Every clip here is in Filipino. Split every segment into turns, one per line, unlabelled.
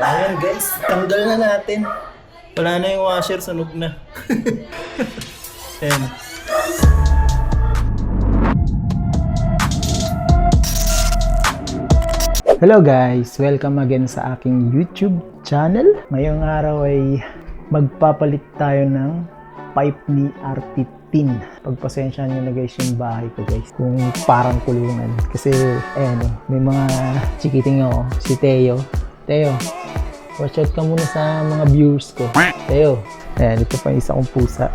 Ayan guys, tanggal na natin. Wala na yung washer, sunog na. Ayan. Hello guys! Welcome again sa aking YouTube channel. Ngayong araw ay magpapalit tayo ng pipe ni R15. Pagpasensya nyo na guys yung bahay ko guys. Kung parang kulungan. Kasi ayan may mga chikiting ako. Si Teo. Teo, watch out ka muna sa mga viewers ko. Teo. Ayan, ito pa yung isa kong pusa.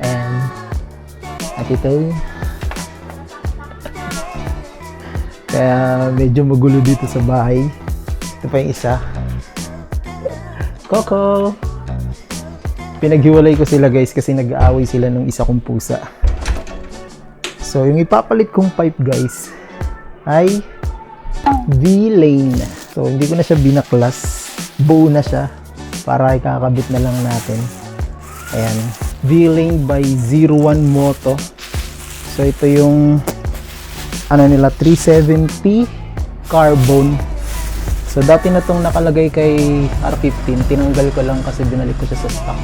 And at ito. Kaya medyo magulo dito sa bahay. Ito pa yung isa. Coco! Pinaghiwalay ko sila guys kasi nag-aaway sila ng isa kong pusa. So yung ipapalit kong pipe guys ay V-lane. So hindi ko na siya binaklas. Buo na siya para ikakabit na lang natin. Ayan. V-lane by 01 Moto. So ito yung ano nila, 370 carbon. So dati na tong nakalagay kay R15, tinanggal ko lang kasi binalik ko siya sa stock.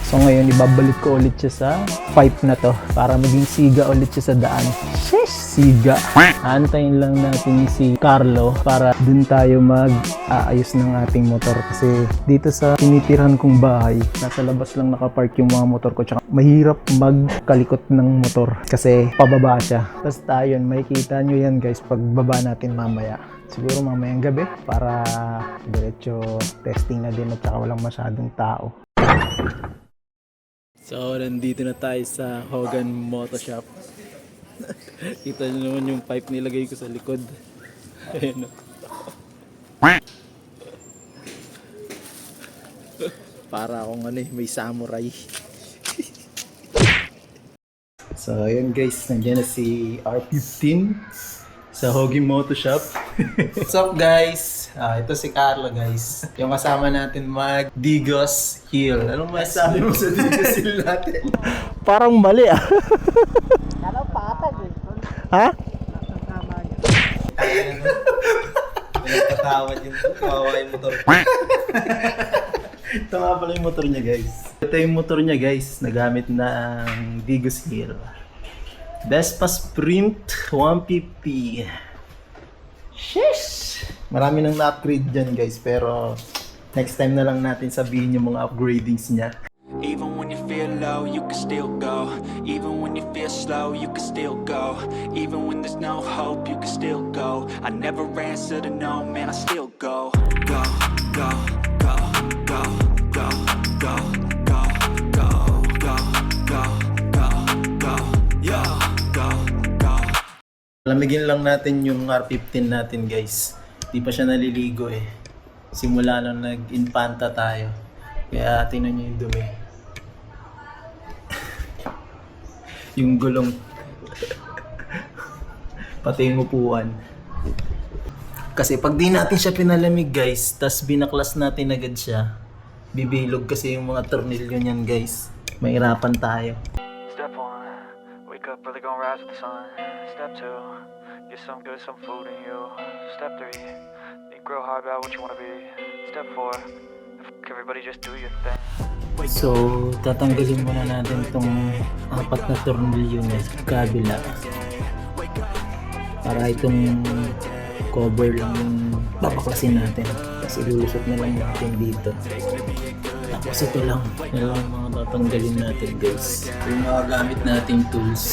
So ngayon ibabalik ko ulit siya sa pipe na to para maging siga ulit siya sa daan. Sheesh! Siga! Antayin lang natin si Carlo para dun tayo mag-aayos ng ating motor kasi dito sa tinitirhan kong bahay, nasa labas lang nakapark yung mga motor ko tsaka mahirap magkalikot ng motor kasi pababa siya. Basta yun, makikita nyo yan guys pag baba natin mamaya. Siguro mamayang gabi para diretso testing na din at saka walang masyadong tao. So, nandito na tayo sa Hogan Moto Shop. Kita nyo naman yung pipe nilagay ko sa likod. Ayan o. Para akong may samurai. So, ayun guys, nandiyan na si R15 sa Hogan Moto Shop. What's up guys? Ito si Carlo guys. Yung kasama natin mag Digos Hill. Anong masasabi mo sa Digos Hill natin? Parang mali ah.
Parang patag eh.
Ha?
Ayan ano? Nagkatawad yun. Kawawa yung motor.
Ito nga pala yung motor niya guys. Ito yung motor niya guys. Nagamit ng Digos Hill. Vespa Sprint 150. Sheesh! Marami nang na-upgrade dyan guys. Pero next time na lang natin sabihin yung mga upgradings niya.
Even when you feel low, you can still go. Even when you feel slow, you can still go. Even when there's no hope, you can still go. I never answer to no, man, I still go. Go, go, go, go, go, go, go, go, go, go, go, go, yo, go, go.
Lamigin lang natin yung R15 natin guys. Di pa siya naliligo eh. Simula nung nag-infanta tayo. Kaya tingnan nyo yung dumi. Yung gulong. Pati yung upuan. Kasi pag di natin siya pinalamig guys, tas binaklas natin agad siya, bibilog kasi yung mga tornilyo niyan guys. Mahirapan tayo.
Step 1, wake up early, gonna rise with the sun. Step 2, get some good, some food in you. Step 3, think real hard about what you wanna be. Step 4, everybody just do your thing.
So, tatanggalin muna natin itong 4 na tornilyo niya sa kabila. Para itong cover lang yung papaklasin natin. Tapos ilulusot na lang natin dito. Tapos ito lang. Yan lang mga tatanggalin natin guys. Yung mga gamit nating tools.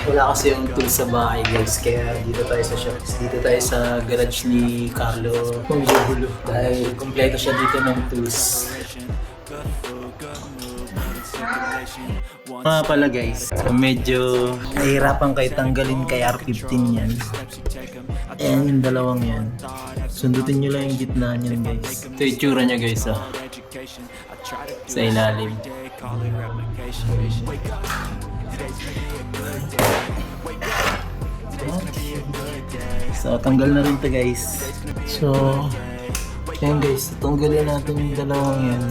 Wala kasi yung tools sa bahay guys. Kaya dito tayo sa shop. Dito tayo sa garage ni Carlo. Kung gulo. Dahil kompleto siya dito ng tools. Mga pala guys, medyo nahihirapan kayo tanggalin kay R15 yan. Ayan yung dalawang yan. Sundutin nyo lang yung gitna niyan guys. Ito yung tsura niya guys oh. Sa ilalim. So tanggal na rin to guys. So yan guys, tanggalin natin yung dalawang yan.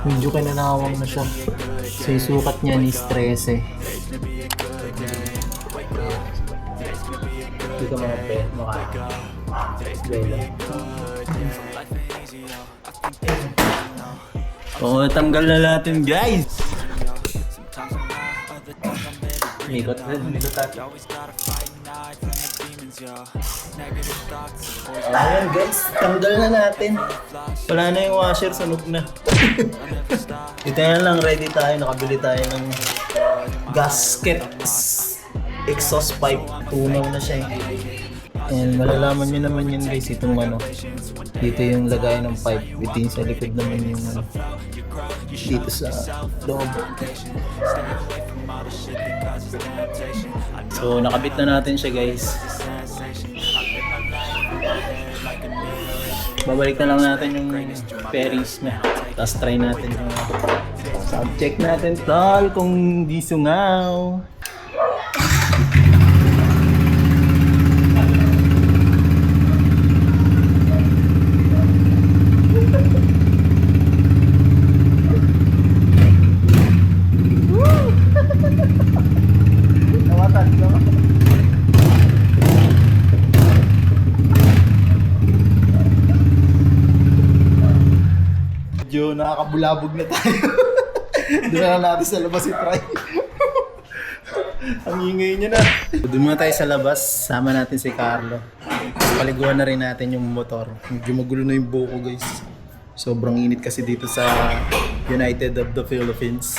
Medyo kinanawang na siya. So yung sukat niya is 13. Dito mga pe, mukha.
Oo, tanggal na natin guys! Mikot natin. Ayan guys, tanggal na natin. Wala na yung washer, sunog na. Ito na lang, ready tayo. Nakabili tayo ng gaskets. Exhaust pipe. Tunaw na siya eh. And malalaman nyo naman yun guys, itong ano. Dito yung lagay ng pipe. Ito yung sa likod naman yung ano. Dito sa loob. So nakabit na natin siya guys. Babalik na lang natin yung pairings niya. Tapos try natin yung subject natin tol kung di sungaw. Medyo nakakabulabog na tayo. Doon na lang natin sa labas i-try. Ang ingay niya na. Doon muna tayo sa labas. Sama natin si Carlo. Paliguan na rin natin yung motor. Medyo magulo na yung buko guys. Sobrang init kasi dito sa United of the Philippines.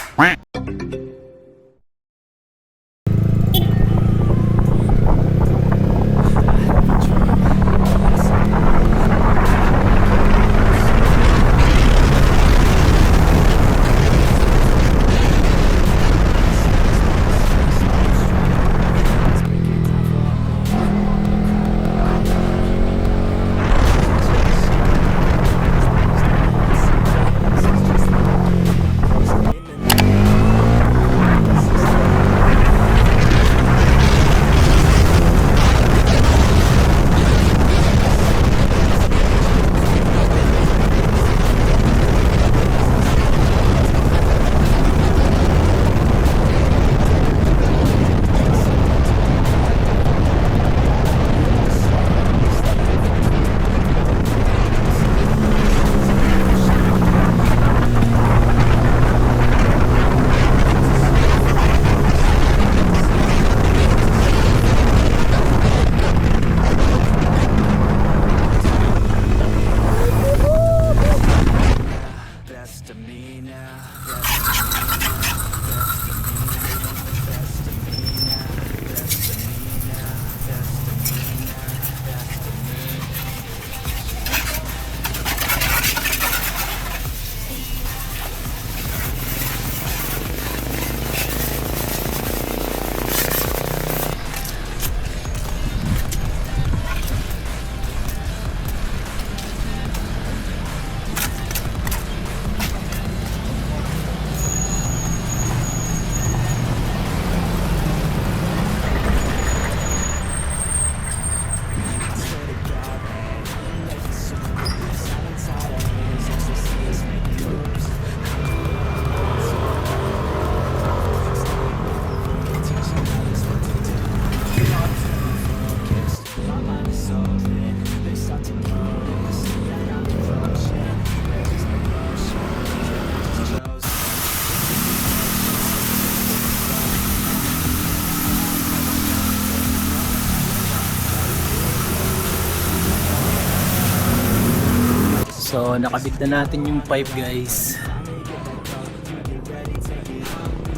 So nakabit na natin yung pipe guys.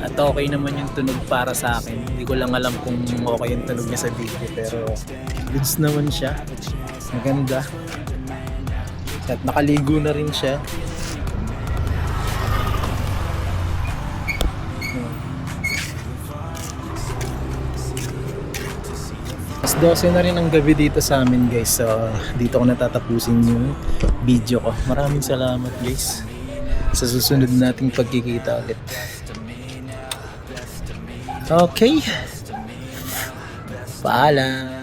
At okay naman yung tunog para sa akin. Hindi ko lang alam kung okay yung tunog niya sa video, pero goods naman siya. Maganda. At nakaligo na rin siya. Mas 12 na rin ang gabi dito sa amin guys. So dito ko natatapusin yung video ko. Maraming salamat guys. Sa susunod nating pagkikita ulit. Okay. Paalam.